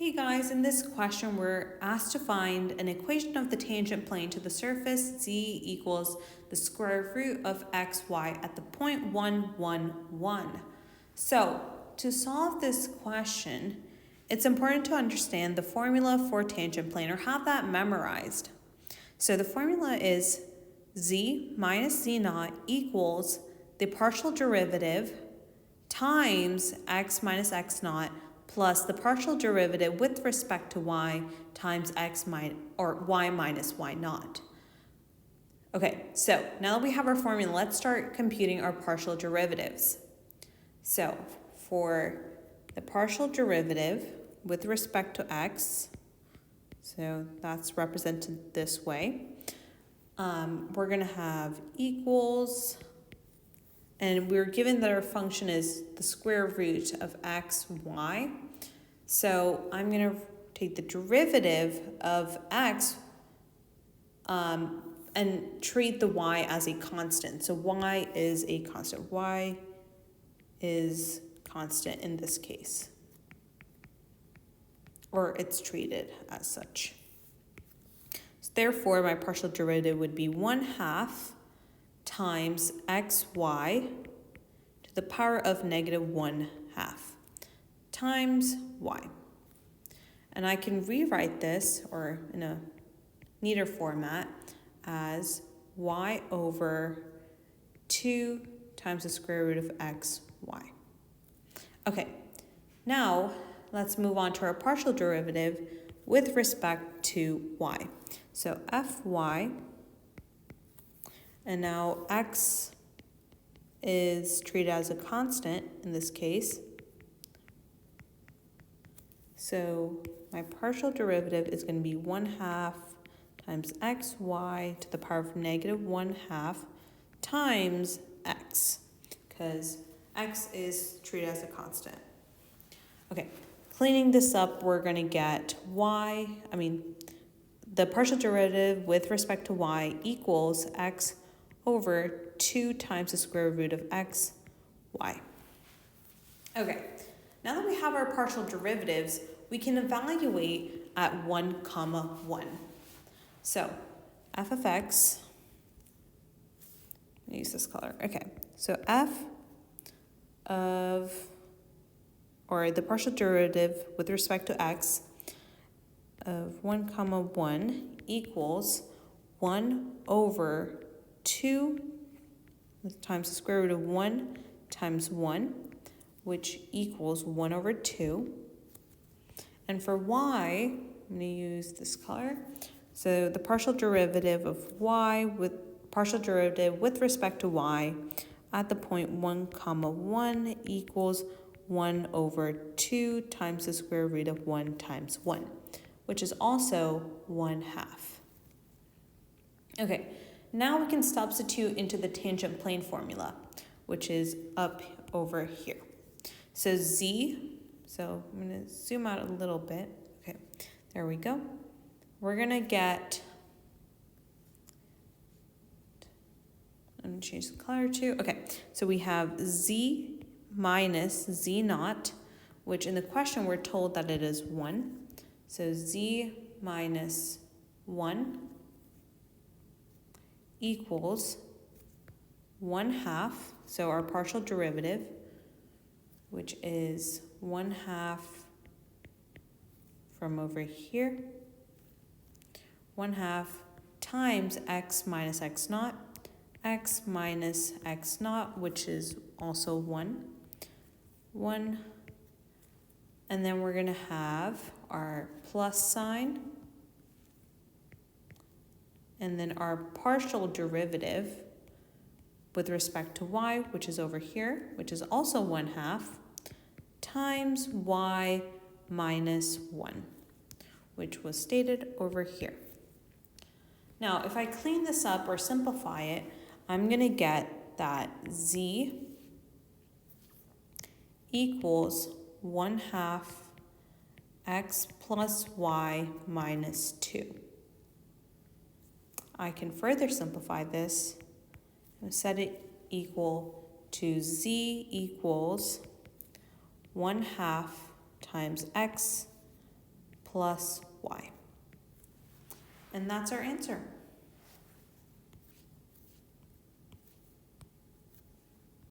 Hey guys, in this question we're asked to find an equation of the tangent plane to the surface z equals the square root of xy at the point 1, 1, 1. So to solve this question, it's important to understand the formula for tangent plane or have that memorized. So the formula is z minus z naught equals the partial derivative times x minus x naught plus the partial derivative with respect to y times y minus y naught. Okay, so now that we have our formula, let's start computing our partial derivatives. So for the partial derivative with respect to x, so that's represented this way, we're going to have equals, and we're given that our function is the square root of x, y. So I'm going to take the derivative of x and treat the y as a constant. So y is a constant. Y is constant in this case, or it's treated as such. So therefore, my partial derivative would be 1/2 times xy to the power of negative 1/2 times y. And I can rewrite this, or in a neater format, as y over 2 times the square root of x, y. Okay, now let's move on to our partial derivative with respect to y. So fy, and now x is treated as a constant in this case. So my partial derivative is going to be 1/2 times xy to the power of negative 1/2 times x, because x is treated as a constant. Okay, cleaning this up, we're going to get the partial derivative with respect to y equals x over 2 times the square root of x, y. Okay, now that we have our partial derivatives, we can evaluate at 1, 1. So f of x, let me use this color. Okay, so the partial derivative with respect to x of 1, 1 equals 1 over 2 times the square root of 1 times 1, which equals 1 over 2. And for y, I'm going to use this color. So the partial derivative of y with respect to y at the point 1, 1 equals 1 over 2 times the square root of 1 times 1, which is also 1/2. Okay, now we can substitute into the tangent plane formula, which is up over here. So so I'm going to zoom out a little bit. Okay, there we go. We're going to get, I'm going to change the color too. Okay, so we have z minus z naught, which in the question we're told that it is 1. So z minus 1 equals 1/2. So our partial derivative, which is 1/2 from over here, 1/2 times x minus x naught, x minus x naught, which is also 1, and then we're going to have our plus sign, and then our partial derivative with respect to y, which is over here, which is also 1/2, times y minus 1, which was stated over here. Now, if I clean this up or simplify it, I'm going to get that z equals 1/2 x plus y minus 2. I can further simplify this and set it equal to z equals 1/2 times x plus y. And that's our answer.